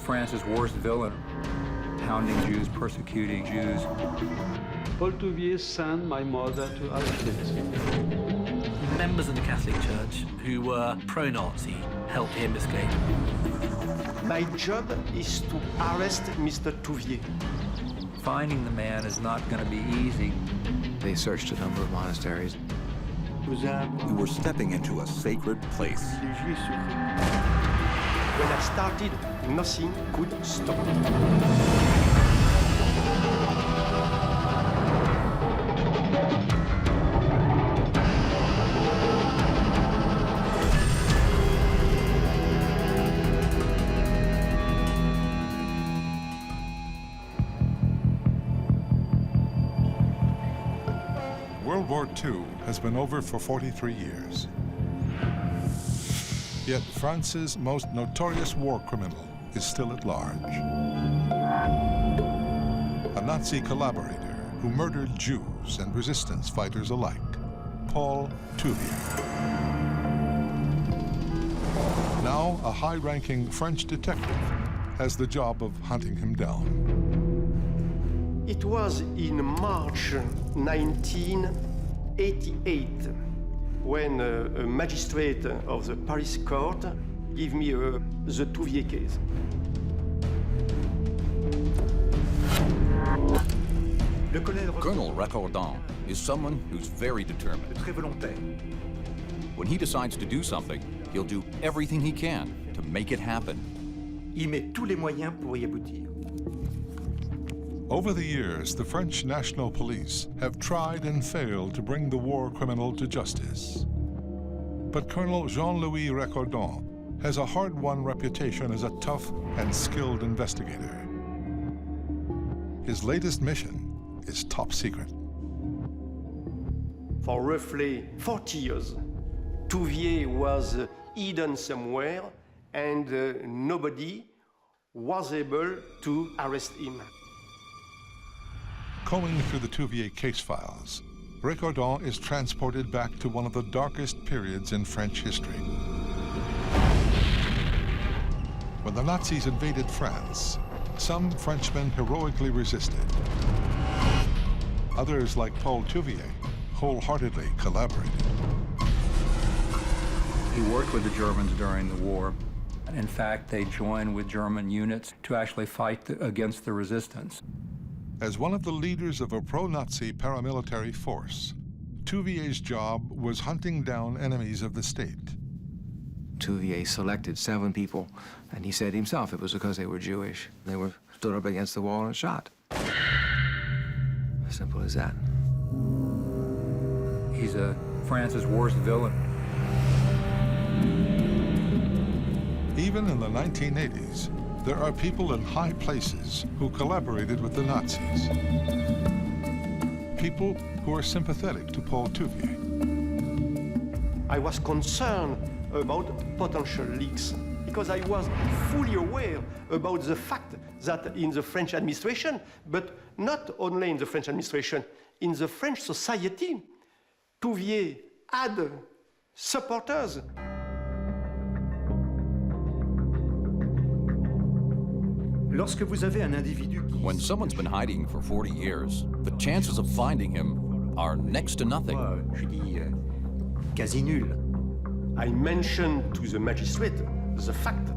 France's worst villain, hounding Jews, persecuting Jews. Paul Touvier sent my mother to Auschwitz. Members of the Catholic Church who were pro-Nazi helped him escape. My job is to arrest Mr. Tuvier. Finding the man is not going to be easy. They searched a number of monasteries. We were stepping into a sacred place. When I started, nothing could stop me. World War II has been over for 43 years. Yet France's most notorious war criminal is still at large. A Nazi collaborator who murdered Jews and resistance fighters alike, Paul Touvier. Now, a high-ranking French detective has the job of hunting him down. It was in March 1988 when a magistrate of the Paris court gave me the Tuvier case. Colonel Recordon is someone who's very determined. When he decides to do something, he'll do everything he can to make it happen. Il met tous les moyens pour y aboutir. Over the years, the French National Police have tried and failed to bring the war criminal to justice. But Colonel Jean-Louis Recordon has a hard-won reputation as a tough and skilled investigator. His latest mission is top secret. For roughly 40 years, Tuvier was hidden somewhere and nobody was able to arrest him. Combing through the Tuvier case files, Recordon is transported back to one of the darkest periods in French history. When the Nazis invaded France, some Frenchmen heroically resisted. Others, like Paul Touvier, wholeheartedly collaborated. He worked with the Germans during the war. In fact, they joined with German units to actually fight against the resistance. As one of the leaders of a pro-Nazi paramilitary force, Tuvier's job was hunting down enemies of the state. Tuvier selected 7 people, and he said himself it was because they were Jewish. They were stood up against the wall and shot. Simple as that. He's France's worst villain. Even in the 1980s, there are people in high places who collaborated with the Nazis. People who are sympathetic to Paul Touvier. I was concerned about potential leaks because I was fully aware about the fact that in the French administration, but not only in the French administration, in the French society, Tuvier had supporters. Lorsque vous avez un individu qui... When someone's been hiding for 40 years, the chances of finding him are next to nothing. Je dis, quasi nul. I mentioned to the magistrate the fact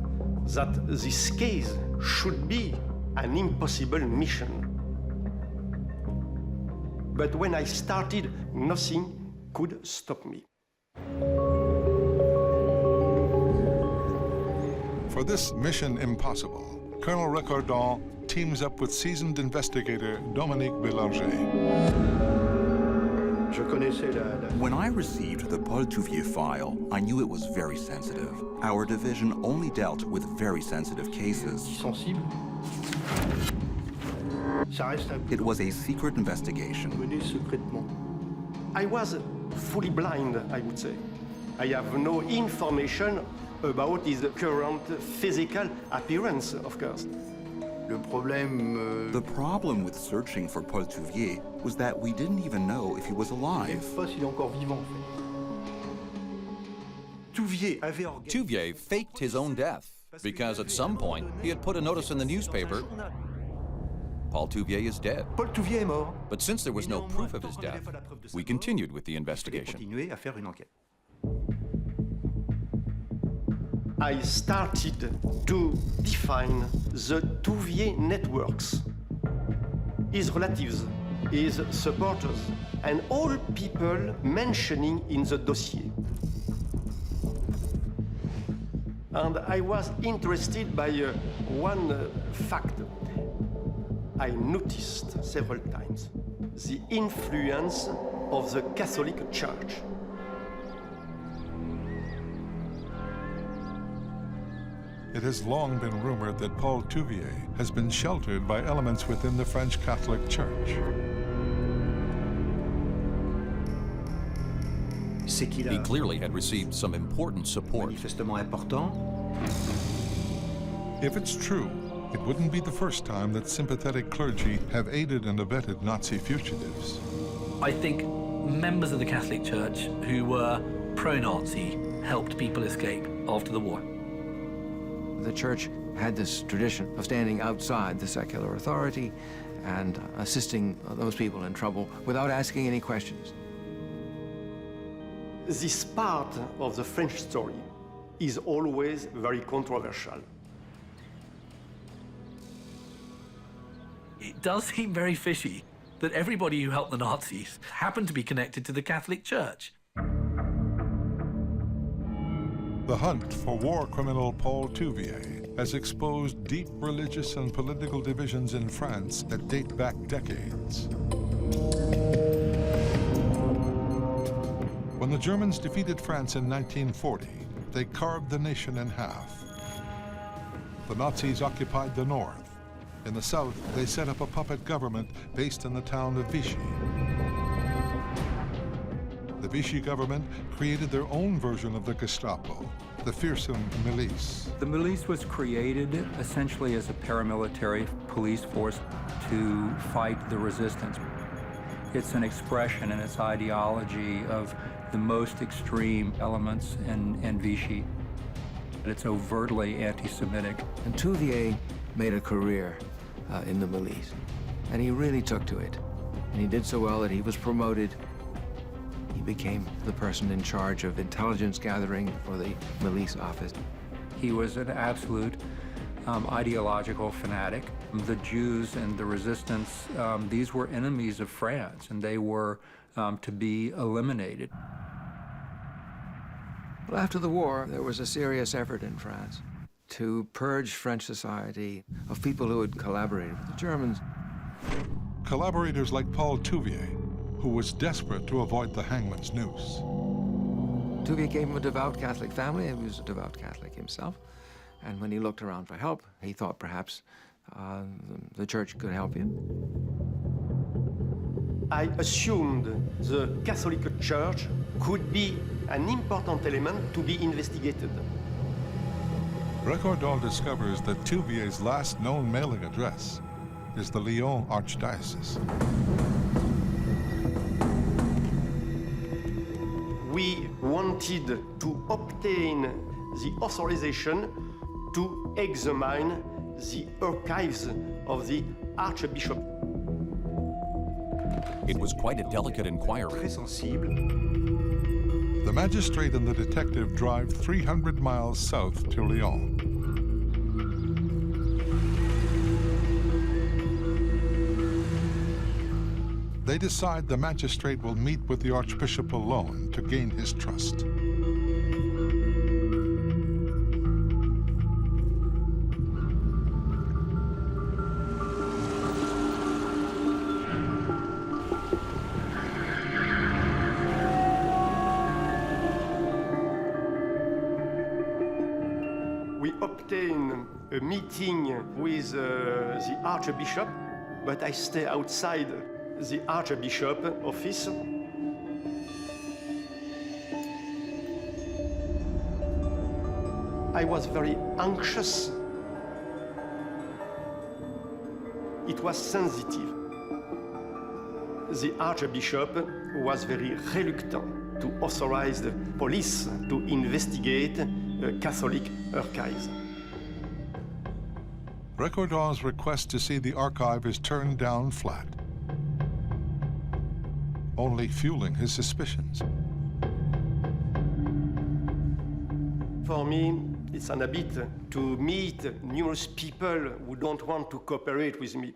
that this case should be an impossible mission. But when I started, nothing could stop me. For this mission impossible, Colonel Recordon teams up with seasoned investigator Dominique Bélanger. When I received the Paul Touvier file, I knew it was very sensitive. Our division only dealt with very sensitive cases. It was a secret investigation. I was fully blind, I would say. I have no information about his current physical appearance, of course. The problem with searching for Paul Touvier was that we didn't even know if he was alive. Touvier Touvier faked his own death because at some point he had put a notice in the newspaper, Paul Touvier is dead. Paul Touvier est mort. But since there was no proof of his death, we continued with the investigation. Continuer à faire une enquête. I started to define the Tuvier networks, his relatives, his supporters, and all people mentioning in the dossier. And I was interested by one fact. I noticed several times the influence of the Catholic Church. It has long been rumored that Paul Touvier has been sheltered by elements within the French Catholic Church. C'est qu'il He a clearly had received some important support. manifestement important. If it's true, it wouldn't be the first time that sympathetic clergy have aided and abetted Nazi fugitives. I think members of the Catholic Church who were pro-Nazi helped people escape after the war. The church had this tradition of standing outside the secular authority and assisting those people in trouble without asking any questions. This part of the French story is always very controversial. It does seem very fishy that everybody who helped the Nazis happened to be connected to the Catholic Church. The hunt for war criminal Paul Touvier has exposed deep religious and political divisions in France that date back decades. When the Germans defeated France in 1940, they carved the nation in half. The Nazis occupied the north. In the south, they set up a puppet government based in the town of Vichy. The Vichy government created their own version of the Gestapo, the fearsome Milice. The Milice was created essentially as a paramilitary police force to fight the resistance. It's an expression in its ideology of the most extreme elements in Vichy. It's overtly anti-Semitic. And Tuvier made a career in the Milice, and he really took to it. And he did so well that he was promoted. He became the person in charge of intelligence gathering for the Milice office. He was an absolute ideological fanatic. The Jews and the resistance, these were enemies of France, and they were to be eliminated. Well, after the war, there was a serious effort in France to purge French society of people who had collaborated with the Germans. Collaborators like Paul Touvier, who was desperate to avoid the hangman's noose. Tuvier came from a devout Catholic family. He was a devout Catholic himself. And when he looked around for help, he thought perhaps the church could help him. I assumed the Catholic Church could be an important element to be investigated. Recordon discovers that Tuvier's last known mailing address is the Lyon Archdiocese. We wanted to obtain the authorization to examine the archives of the Archbishop. It was quite a delicate inquiry. Très sensible. The magistrate and the detective drive 300 miles south to Lyon. They decide the magistrate will meet with the Archbishop alone to gain his trust. We obtained a meeting with the Archbishop, but I stay outside the Archbishop office. I was very anxious. It was sensitive. The Archbishop was very reluctant to authorize the police to investigate Catholic archives. Recorda's request to see the archive is turned down flat, only fueling his suspicions. For me, it's an habit to meet numerous people who don't want to cooperate with me.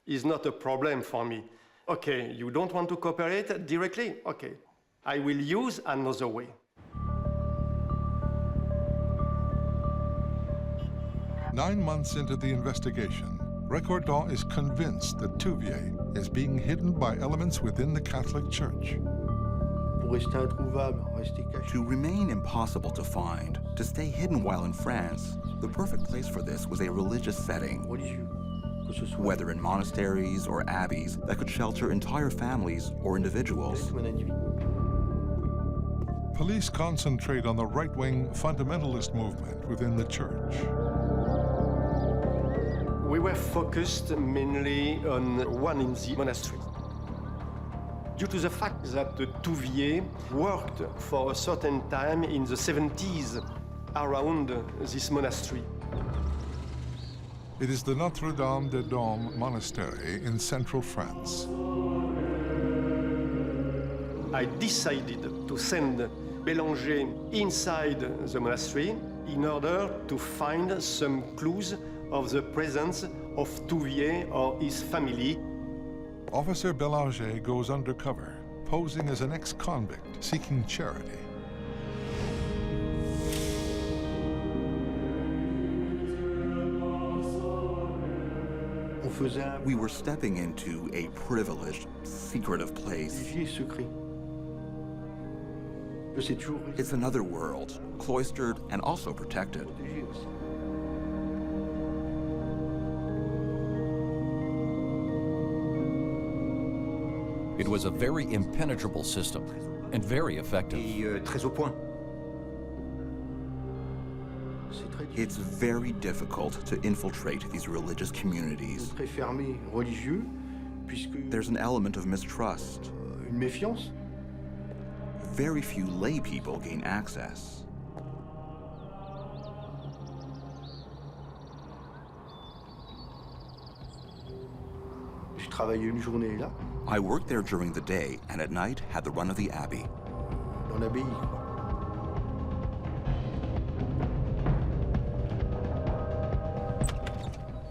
It's not a problem for me. Okay, you don't want to cooperate directly? Okay, I will use another way. Nine months into the investigation, Recordon is convinced that Tuvier is being hidden by elements within the Catholic Church. To remain impossible to find, to stay hidden while in France, the perfect place for this was a religious setting, whether in monasteries or abbeys that could shelter entire families or individuals. Police concentrate on the right-wing fundamentalist movement within the church. We were focused mainly on one in the monastery. Due to the fact that Tuvier worked for a certain time in the 70s around this monastery. It is the Notre-Dame-des-Doms Monastery in central France. I decided to send Bélanger inside the monastery in order to find some clues of the presence of Tuvier or his family. Officer Bélanger goes undercover, posing as an ex-convict seeking charity. We were stepping into a privileged, secretive place. It's another world, cloistered and also protected. It was a very impenetrable system and very effective. It's very difficult to infiltrate these religious communities. There's an element of mistrust. Very few lay people gain access. I worked there during the day and at night had the run of the abbey.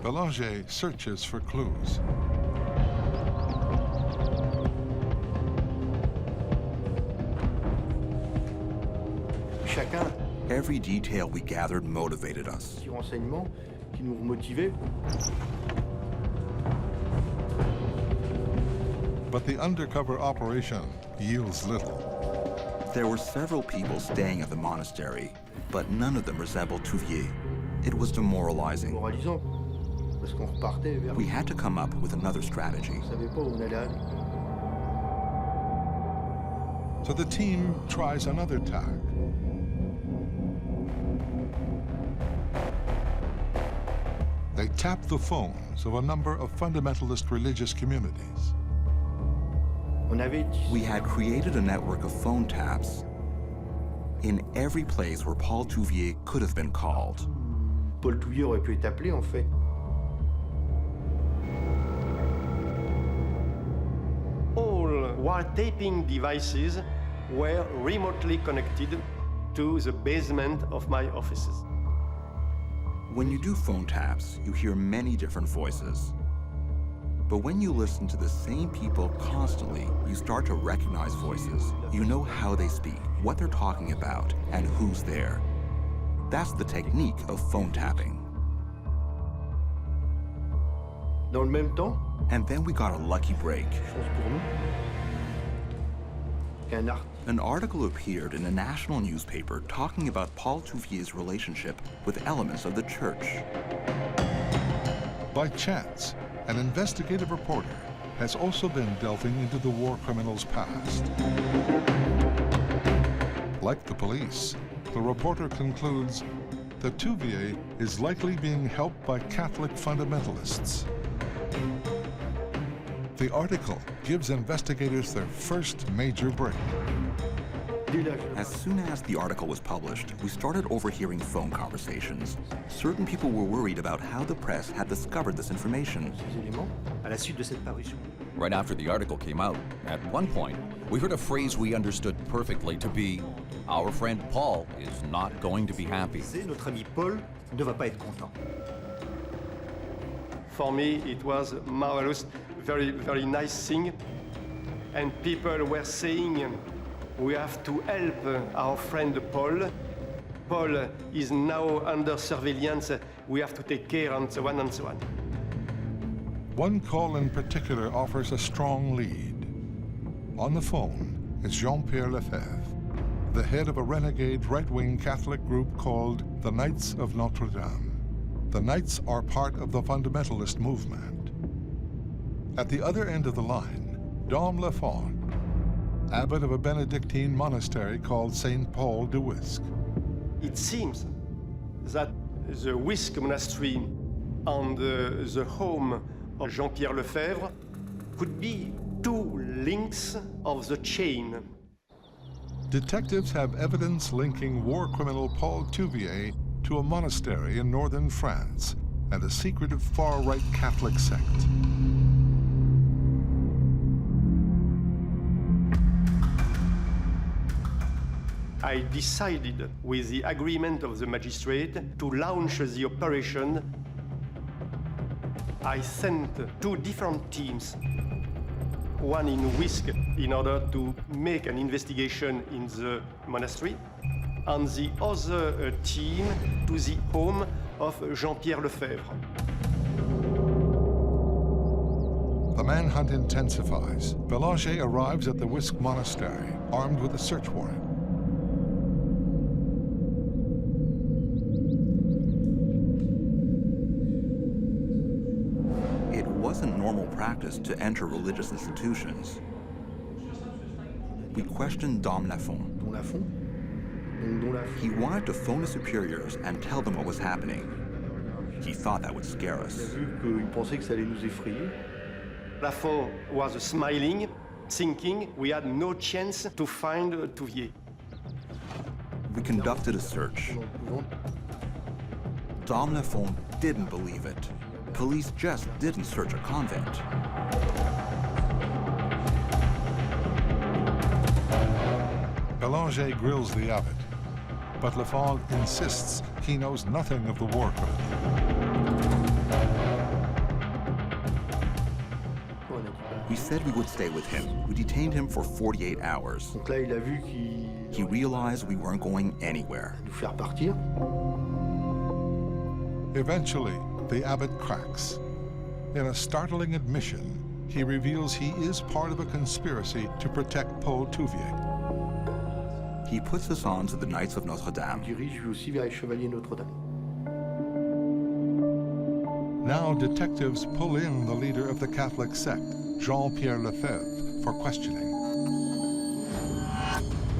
Bélanger searches for clues. Every detail we gathered motivated us. But the undercover operation yields little. There were several people staying at the monastery, but none of them resembled Tuvier. It was demoralizing. We had to come up with another strategy. So the team tries another tack. They tap the phones of a number of fundamentalist religious communities. We had created a network of phone taps in every place where Paul Touvier could have been called. Paul Touvier aurait pu être appelé, en fait. All wiretapping devices were remotely connected to the basement of my offices. When you do phone taps, you hear many different voices. But when you listen to the same people constantly, you start to recognize voices. You know how they speak, what they're talking about, and who's there. That's the technique of phone tapping. Dans le même temps, And then we got a lucky break. chance pour nous, An article appeared in a national newspaper talking about Paul Touvier's relationship with elements of the church. By chance, an investigative reporter has also been delving into the war criminal's past. Like the police, the reporter concludes that Tuvier is likely being helped by Catholic fundamentalists. The article gives investigators their first major break. As soon as the article was published, we started overhearing phone conversations. Certain people were worried about how the press had discovered this information. Right after the article came out, at one point, we heard a phrase we understood perfectly to be, "Our friend Paul is not going to be happy." Notre ami Paul ne va pas être content. For me, it was marvelous, very, very nice thing. And people were saying, we have to help our friend Paul. Paul is now under surveillance. We have to take care, and so on and so on. One call in particular offers a strong lead. On the phone is Jean-Pierre Lefebvre, the head of a renegade right-wing Catholic group called the Knights of Notre Dame. The Knights are part of the fundamentalist movement. At the other end of the line, Dom Lafont, abbot of a Benedictine monastery called St. Paul de Wisque. It seems that the Wisque Monastery and the home of Jean-Pierre Lefebvre could be two links of the chain. Detectives have evidence linking war criminal Paul Touvier to a monastery in northern France and a secretive far-right Catholic sect. I decided, with the agreement of the magistrate, to launch the operation. I sent two different teams, one in Wisque in order to make an investigation in the monastery, and the other team to the home of Jean-Pierre Lefebvre. The manhunt intensifies. Belanger arrives at the Wisque Monastery, armed with a search warrant. It wasn't normal practice to enter religious institutions. We questioned Dom Lafont. He wanted to phone his superiors and tell them what was happening. He thought that would scare us. Il pensait que ça allait nous effrayer. Lafont was smiling, thinking we had no chance to find Tuvier. We conducted a search. Dom Lafont didn't believe it. Police just didn't search a convent. Belanger grills the abbot, but Lafont insists he knows nothing of the war criminal. We said we would stay with him. We detained him for 48 hours. Donc là, il a vu qu'il He realized we weren't going anywhere. nous faire partir. Eventually, the abbot cracks. In a startling admission, he reveals he is part of a conspiracy to protect Paul Touvier. He puts us on to the Knights of Notre Il Dame. dirige lui aussi vers les Chevaliers Notre-Dame. Now detectives pull in the leader of the Catholic sect, Jean-Pierre Lefebvre, for questioning.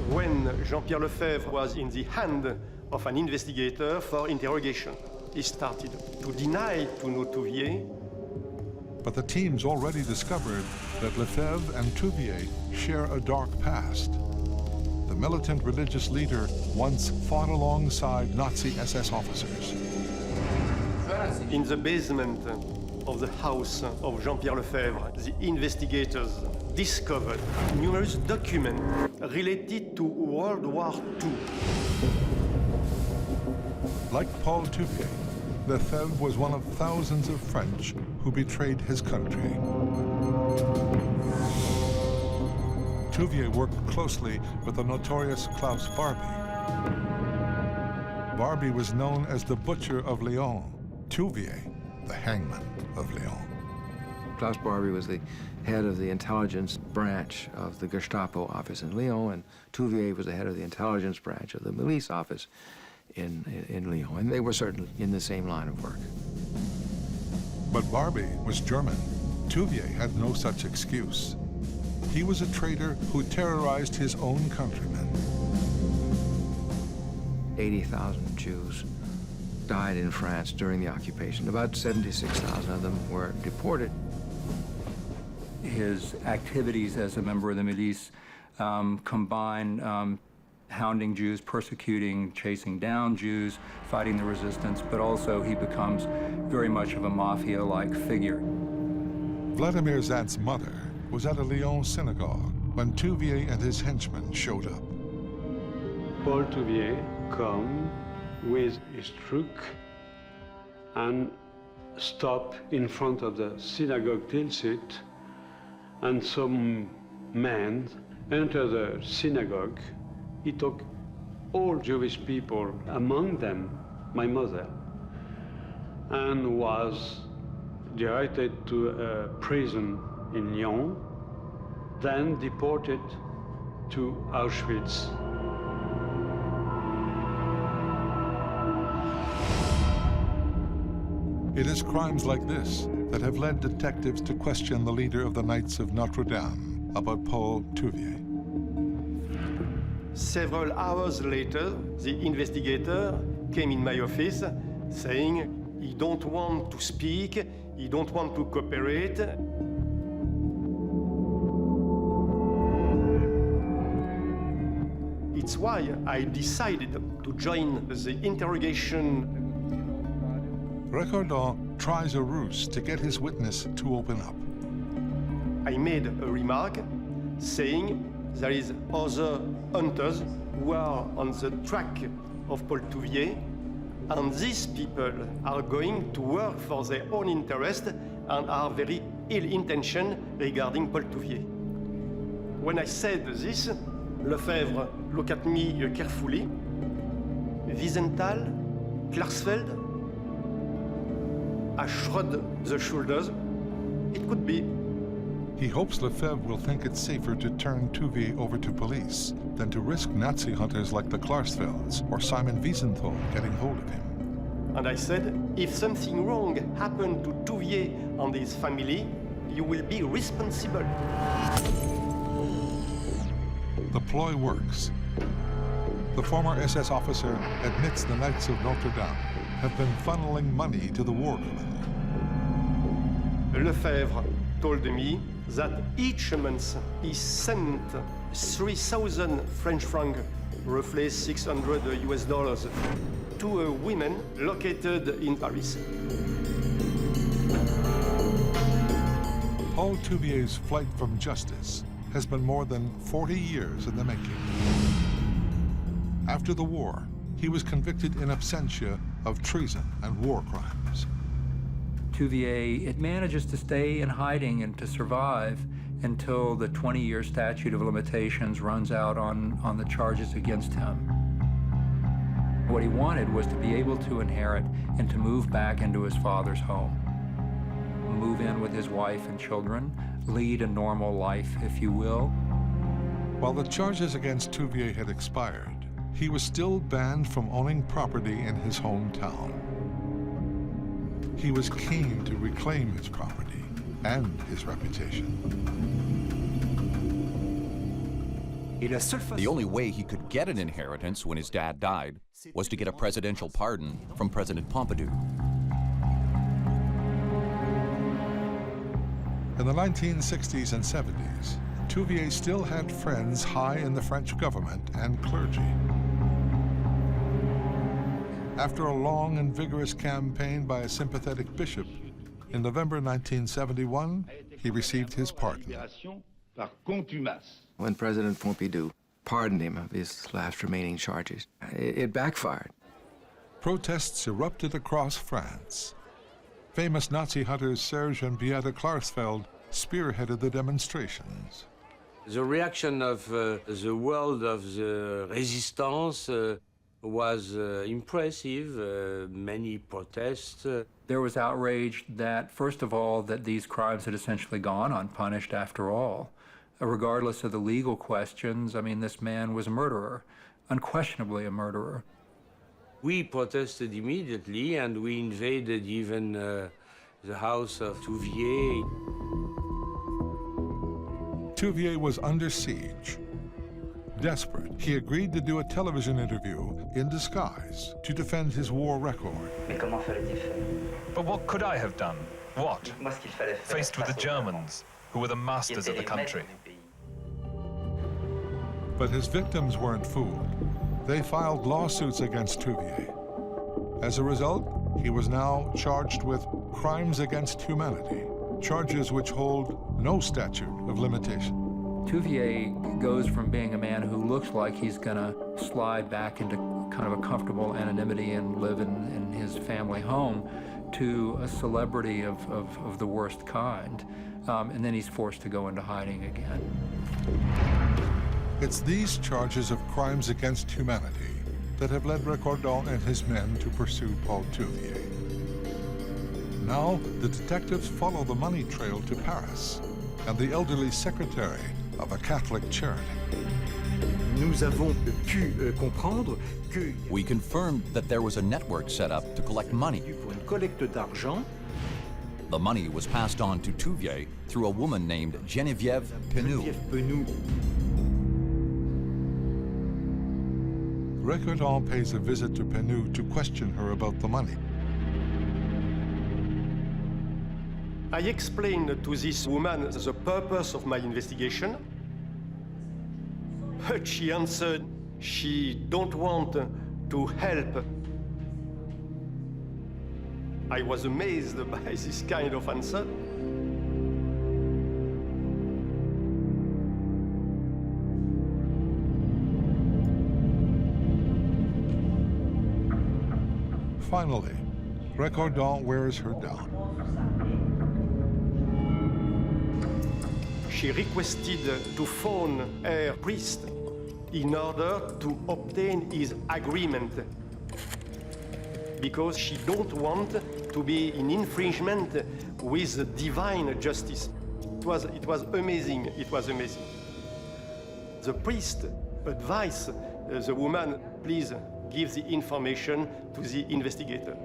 When Jean-Pierre Lefebvre was in the hand of an investigator for interrogation, he started to deny to know Tuvier. But the team's already discovered that Lefebvre and Tuvier share a dark past. The militant religious leader once fought alongside Nazi SS officers. In the basement of the house of Jean-Pierre Lefebvre, the investigators discovered numerous documents related to World War II. Like Paul Touvier, Lefebvre was one of thousands of French who betrayed his country. Tuvier worked closely with the notorious Klaus Barbie. Barbie was known as the Butcher of Lyon, Tuvier, the Hangman of Lyon. Klaus Barbie was the head of the intelligence branch of the Gestapo office in Lyon, and Tuvier was the head of the intelligence branch of the Milice office in Lyon, and they were certainly in the same line of work. But Barbie was German. Tuvier had no such excuse. He was a traitor who terrorized his own countrymen. 80,000 Jews died in France during the occupation. About 76,000 of them were deported. His activities as a member of the Milice combine hounding Jews, persecuting, chasing down Jews, fighting the resistance, but also he becomes very much of a mafia-like figure. Vladimir Zad's mother was at a Lyon synagogue when Tuvier and his henchmen showed up. Paul Touvier come with his truck and stop in front of the synagogue tilsit, and some men enter the synagogue. He took all Jewish people, among them my mother, and was directed to a prison in Lyon, then deported to Auschwitz. It is crimes like this that have led detectives to question the leader of the Knights of Notre Dame about Paul Touvier. Several hours later, the investigator came in my office saying he don't want to speak, he don't want to cooperate. It's why I decided to join the interrogation. Recordon tries a ruse to get his witness to open up. I made a remark saying there is other hunters who are on the track of Paul Touvier, and these people are going to work for their own interest and are very ill-intentioned regarding Paul Touvier. When I said this, Lefebvre looked at me carefully. Wiesenthal, Klarsfeld, I shrugged the shoulders. It could be. He hopes Lefebvre will think it's safer to turn Tuvier over to police than to risk Nazi hunters like the Klarsfelds or Simon Wiesenthal getting hold of him. And I said, if something wrong happened to Tuvier and his family, you will be responsible. The ploy works. The former SS officer admits the Knights of Notre Dame have been funneling money to the war criminal. Lefebvre told me that each month he sent 3,000 French francs, roughly $600 to a woman located in Paris. Paul Touvier's flight from justice has been more than 40 years in the making. After the war, he was convicted in absentia of treason and war crimes. Tuvier, it manages to stay in hiding and to survive until the 20-year statute of limitations runs out on the charges against him. What he wanted was to be able to inherit and to move back into his father's home. Move in with his wife and children, lead a normal life, if you will. While the charges against Tuvier had expired, he was still banned from owning property in his hometown. He was keen to reclaim his property and his reputation. The only way he could get an inheritance when his dad died was to get a presidential pardon from President Pompidou. In the 1960s and 70s, Tuvier still had friends high in the French government and clergy. After a long and vigorous campaign by a sympathetic bishop, in November 1971, he received his pardon. When President Pompidou pardoned him of his last remaining charges, it backfired. Protests erupted across France. Famous Nazi hunters Serge and Beate Klarsfeld spearheaded the demonstrations. The reaction of the world of the resistance was impressive. Many protests. There was outrage that, first of all, that these crimes had essentially gone unpunished after all. Regardless of the legal questions, I mean, this man was a murderer, unquestionably a murderer. We protested immediately, and we invaded even the house of Tuvier. Tuvier was under siege. Desperate, he agreed to do a television interview in disguise to defend his war record. But what could I have done? What? Faced with the Germans, who were the masters of the country. But his victims weren't fooled. They filed lawsuits against Tuvier. As a result, he was now charged with crimes against humanity, charges which hold no statute of limitation. Tuvier goes from being a man who looks like he's going to slide back into kind of a comfortable anonymity and live in his family home to a celebrity of the worst kind. And then he's forced to go into hiding again. It's these charges of crimes against humanity that have led Recordon and his men to pursue Paul Touvier. Now, the detectives follow the money trail to Paris and the elderly secretary of a Catholic charity. Nous avons pu comprendre que We confirmed that there was a network set up to collect money. pour une collecte d'argent. The money was passed on to Tuvier through a woman named Geneviève Penou. Recordon pays a visit to Penou to question her about the money. I explained to this woman the purpose of my investigation, but she answered she don't want to help. I was amazed by this kind of answer. Finally, Recordon wears her down. She requested to phone her priest in order to obtain his agreement, because she don't want to be in infringement with divine justice. It was amazing. It was amazing. The priest advised the woman, please give the information to the investigator.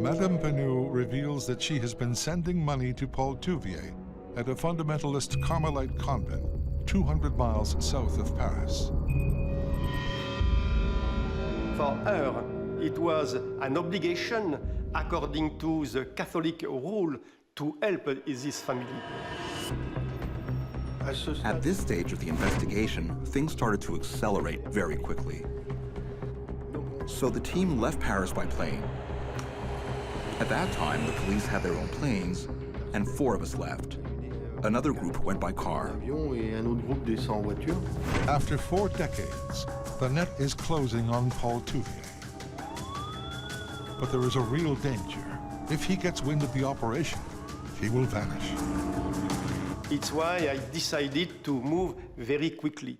Madame Penou reveals that she has been sending money to Paul Touvier at a fundamentalist Carmelite convent 200 miles south of Paris. For her, it was an obligation, according to the Catholic rule, to help this family. At this stage of the investigation, things started to accelerate very quickly. So the team left Paris by plane. At that time, the police had their own planes, and 4 of us left. Another group went by car. After 4 decades, the net is closing on Paul Touvier. But there is a real danger. If he gets wind of the operation, he will vanish. It's why I decided to move very quickly.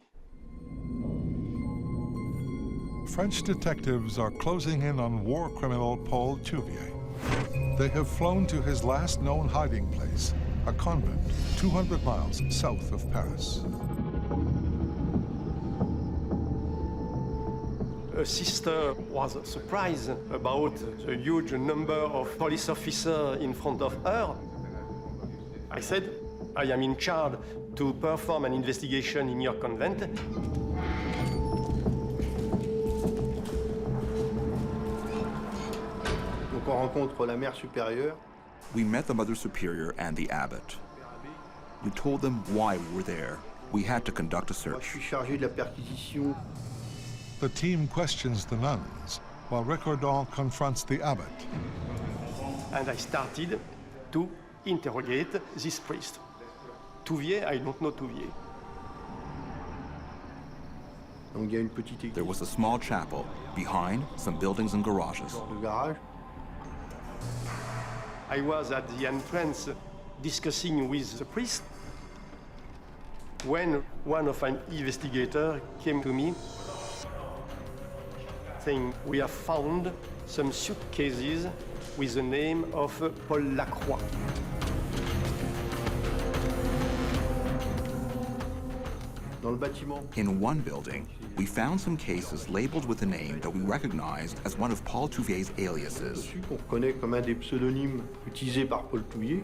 French detectives are closing in on war criminal Paul Touvier. They have flown to his last known hiding place, a convent 200 miles south of Paris. A sister was surprised about the huge number of police officers in front of her. I said, I am in charge to perform an investigation in your convent. Donc on rencontre la mère supérieure. We met the Mother Superior and the abbot. We told them why we were there. We had to conduct a Moi, je search. suis chargé de la perquisition. The team questions the nuns, while Recordon confronts the abbot. And I started to interrogate this priest. Tuvier, I don't know Tuvier. Donc il y a une petite église. There was a small chapel, behind some buildings and garages. Le garage. I was at the entrance discussing with the priest when one of my investigators came to me saying, we have found some suitcases with the name of Paul Lacroix. Dans le bâtiment. In one building, we found some cases labeled with a name that we recognized as one of Paul Touvier's aliases. Qu'on reconnaît comme un des pseudonymes utilisés par Paul Touvier.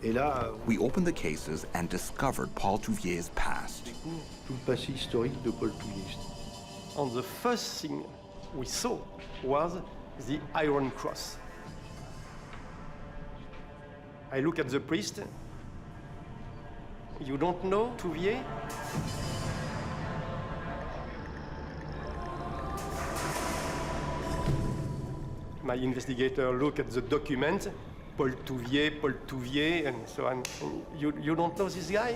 Et là, We opened the cases and discovered Paul Touvier's past. tout le passé historique de Paul Touvier. And the first thing we saw was the Iron Cross. I look at the priest, You don't know Tuvier? My investigator look at the document, Paul Touvier, and so on. You don't know this guy?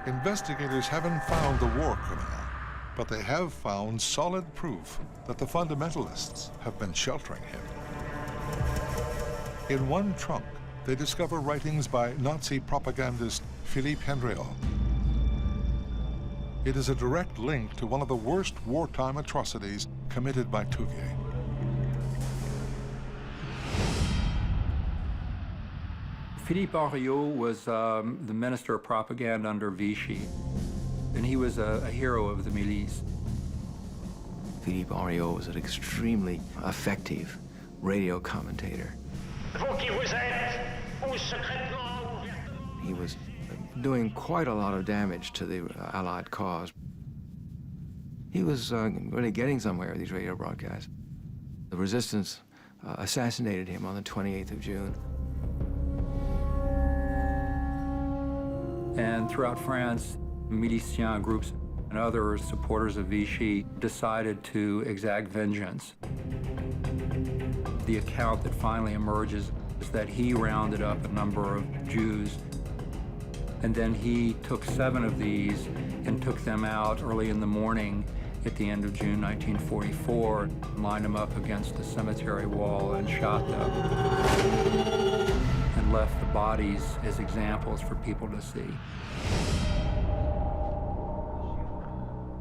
Investigators haven't found the war criminal, but they have found solid proof that the fundamentalists have been sheltering him. In one trunk, they discover writings by Nazi propagandist Philippe Henriot. It is a direct link to one of the worst wartime atrocities committed by Tuvier. Philippe Henriot was the Minister of Propaganda under Vichy, and he was a hero of the Milice. Philippe Henriot was an extremely effective radio commentator. He was doing quite a lot of damage to the Allied cause. He was really getting somewhere with these radio broadcasts. The resistance assassinated him on the 28th of June. And throughout France, miliciens groups and other supporters of Vichy decided to exact vengeance. The account that finally emerges is that he rounded up a number of Jews, and then he took 7 of these and took them out early in the morning at the end of June 1944, lined them up against the cemetery wall and shot them, and left the bodies as examples for people to see.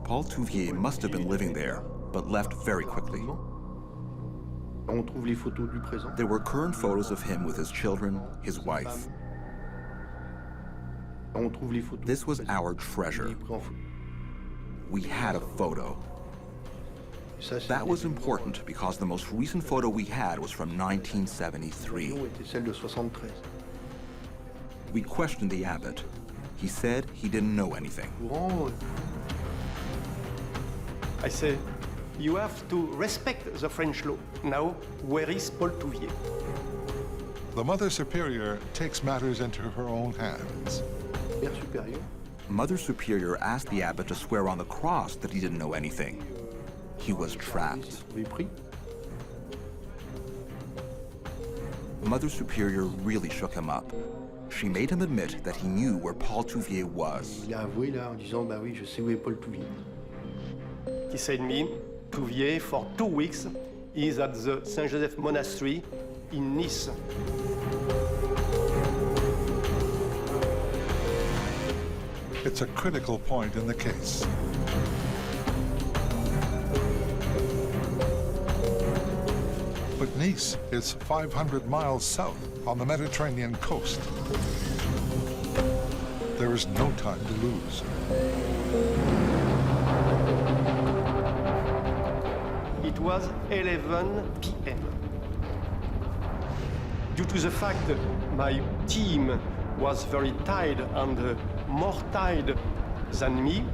Paul Touvier must have been living there, but left very quickly. There were current photos of him with his children, his wife. This was our treasure. We had a photo. That was important because the most recent photo we had was from 1973. We questioned the abbot. He said he didn't know anything. I say, you have to respect the French law. Now, where is Paul Touvier? The Mother Superior takes matters into her own hands. Mother Superior asked the abbot to swear on the cross that he didn't know anything. He was trapped. Mother Superior really shook him up. She made him admit that he knew where Paul Touvier was. He said to me, Tuvier, for 2 weeks, is at the Saint-Joseph Monastery in Nice. It's a critical point in the case. But Nice is 500 miles south on the Mediterranean coast. There is no time to lose. It was 11 p.m. Due to the fact that my team was very tired and more tired than me,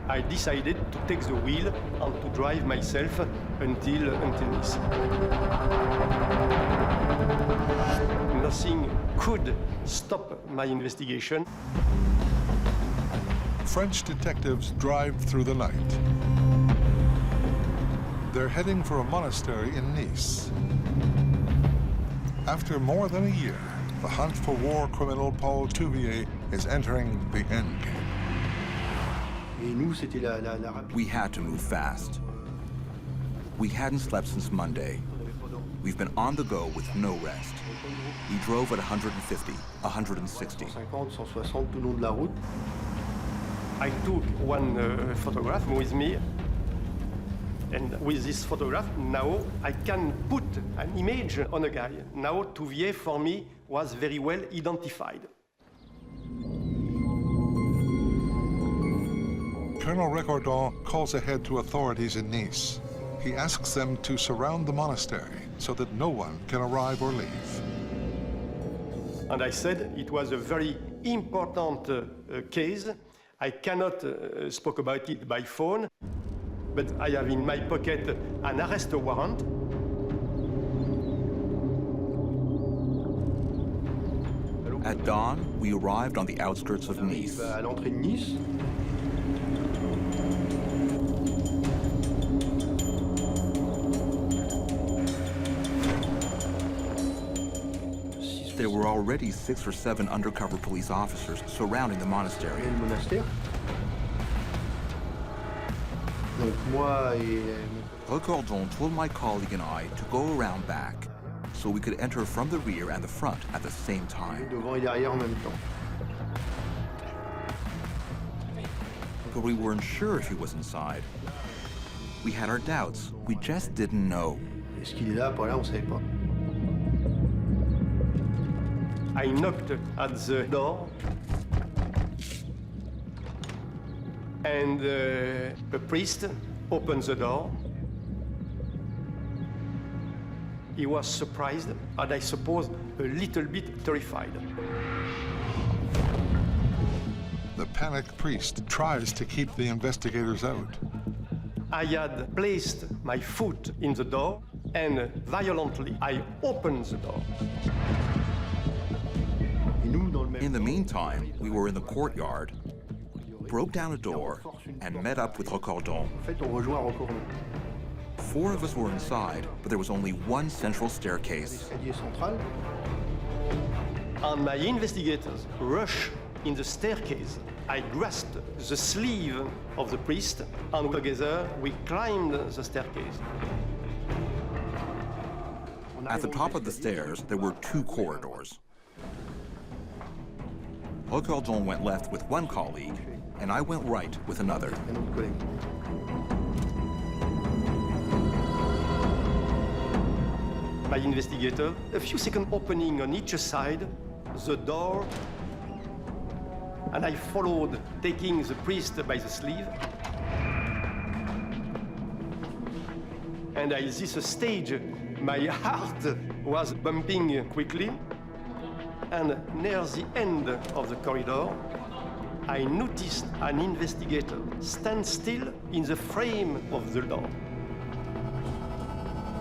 I decided to take the wheel and to drive myself until Nice. Nothing could stop my investigation. French detectives drive through the night. They're heading for a monastery in Nice. After more than a year, the hunt for war criminal Paul Touvier is entering the end game. We had to move fast. We hadn't slept since Monday. We've been on the go with no rest. We drove at 150, 160. I took one photograph with me, and with this photograph, now I can put an image on a guy. Now Tuvier, for me, was very well identified. Colonel Recordon calls ahead to authorities in Nice. He asks them to surround the monastery so that no one can arrive or leave. And I said it was a very important case. I cannot speak about it by phone, but I have in my pocket an arrest warrant. Hello? At dawn, we arrived on the outskirts of Nice. À l'entrée de Nice. There were already 6 or 7 undercover police officers surrounding the monastery. Le monastère. Donc moi et Recordon told my colleague and I to go around back so we could enter from the rear and the front at the same time. devant et derrière en même temps. But we weren't sure if he was inside. We had our doubts. We just didn't know. Est-ce qu'il est là, pas là, on savait pas. I knocked at the door, and a priest opened the door. He was surprised, and I suppose a little bit terrified. The panicked priest tries to keep the investigators out. I had placed my foot in the door, and violently I opened the door. In the meantime, we were in the courtyard, broke down a door, and met up with Recordon. En fait, on rejoint Recordon. 4 of us were inside, but there was only one central staircase. L'escalier central. And my investigators rushed in the staircase. I grasped the sleeve of the priest, and together we climbed the staircase. At the top of the stairs, there were 2 corridors. Recordon went left with one colleague, and I went right with another. Un autre collègue. My investigator, a few seconds opening on each side, the door, and I followed, taking the priest by the sleeve. And at this stage, my heart was bumping quickly. And near the end of the corridor, I noticed an investigator stand still in the frame of the door.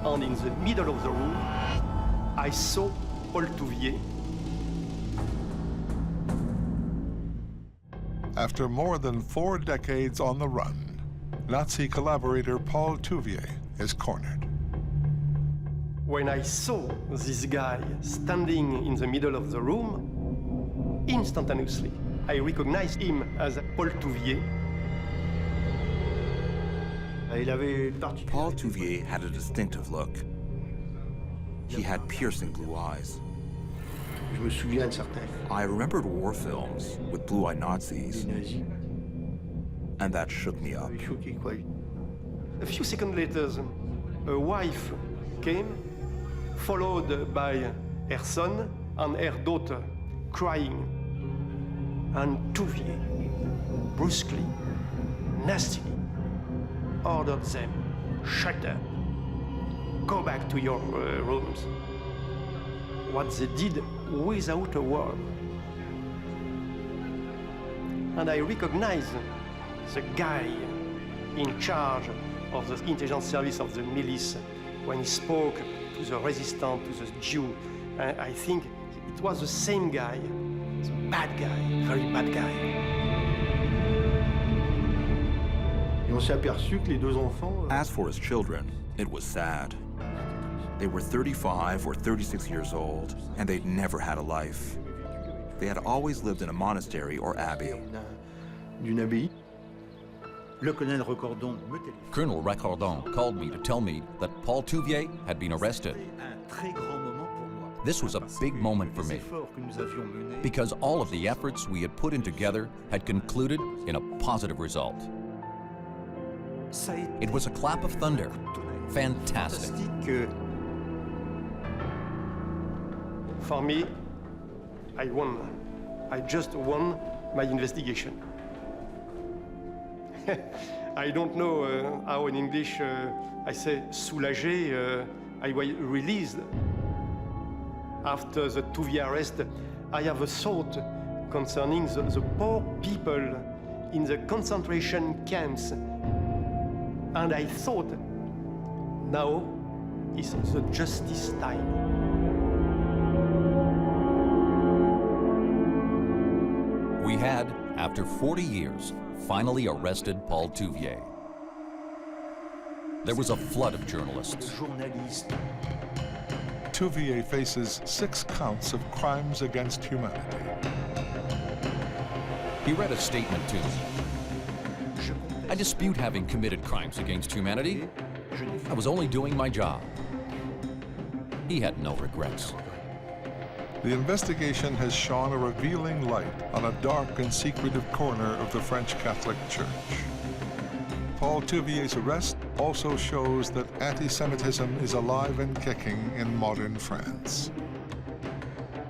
And in the middle of the room, I saw Paul Touvier. After more than 4 decades on the run, Nazi collaborator Paul Touvier is cornered. When I saw this guy standing in the middle of the room, instantaneously, I recognized him as Paul Touvier. Paul Touvier had a distinctive look. He had piercing blue eyes. Je me souviens de certains. I remembered war films with blue-eyed Nazis, and that shook me up. A few seconds later, a wife came, followed by her son and her daughter, crying. And Tuvier, brusquely, nastily, ordered them, shut up, go back to your rooms. What they did without a word. And I recognized the guy in charge of the intelligence service of the milice when he spoke to the resistant, to the Jew. I think it was the same guy, the bad guy, very bad guy. Et on s'est aperçu que les 2 enfants. As for his children, it was sad. They were 35 or 36 years old, and they'd never had a life. They had always lived in a monastery or abbey. D'une abbaye. Colonel Recordon called me to tell me that Paul Touvier had been arrested. This was a big moment for me, because all of the efforts we had put in together had concluded in a positive result. It was a clap of thunder. Fantastic. For me, I won. I just won my investigation. I don't know how in English I say soulagé. I was released. After the Tuvier arrest, I have a thought concerning the poor people in the concentration camps. And I thought, now is the justice time. We had, after 40 years, finally arrested Paul Touvier. There was a flood of journalists. Tuvier faces 6 counts of crimes against humanity. He read a statement to me. I dispute having committed crimes against humanity. I was only doing my job. He had no regrets. The investigation has shone a revealing light on a dark and secretive corner of the French Catholic Church. Paul Touvier's arrest also shows that anti-Semitism is alive and kicking in modern France.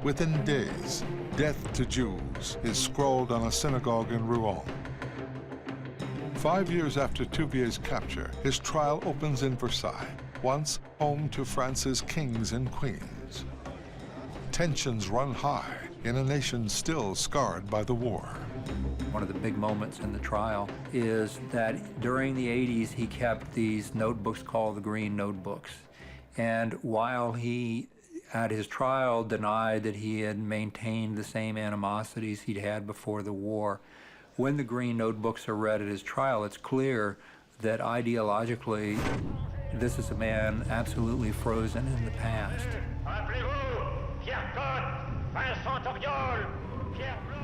Within days, "Death to Jews" is scrawled on a synagogue in Rouen. 5 years after Tuvier's capture, his trial opens in Versailles, once home to France's kings and queens. Tensions run high in a nation still scarred by the war. One of the big moments in the trial is that during the 80s, he kept these notebooks called the Green Notebooks. And while he, at his trial, denied that he had maintained the same animosities he'd had before the war, when the Green Notebooks are read at his trial, it's clear that ideologically, this is a man absolutely frozen in the past.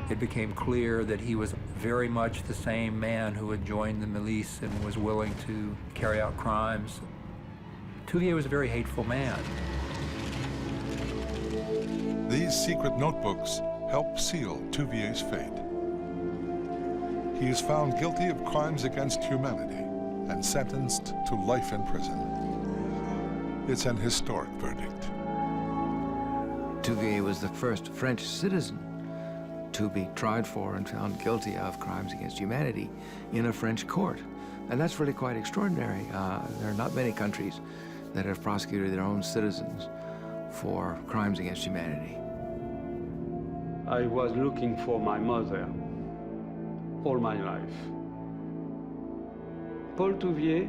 It became clear that he was very much the same man who had joined the milice and was willing to carry out crimes. Tuvier was a very hateful man. These secret notebooks help seal Tuvier's fate. He is found guilty of crimes against humanity and sentenced to life in prison. It's an historic verdict. Tuvier was the first French citizen to be tried for and found guilty of crimes against humanity in a French court. And that's really quite extraordinary. There are not many countries that have prosecuted their own citizens for crimes against humanity. I was looking for my mother all my life. Paul Touvier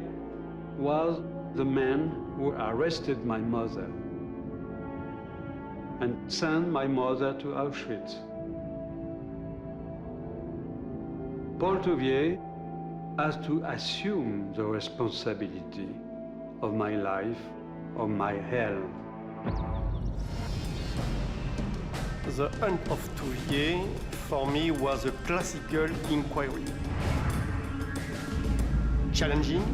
was the man who arrested my mother and sent my mother to Auschwitz. Paul Touvier has to assume the responsibility of my life, of my hell. The Hunt of Tuvier, for me, was a classical inquiry. Challenging,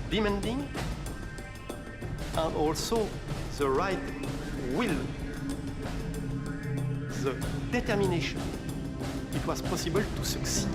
demanding, and also the right will, the determination. It was possible to succeed.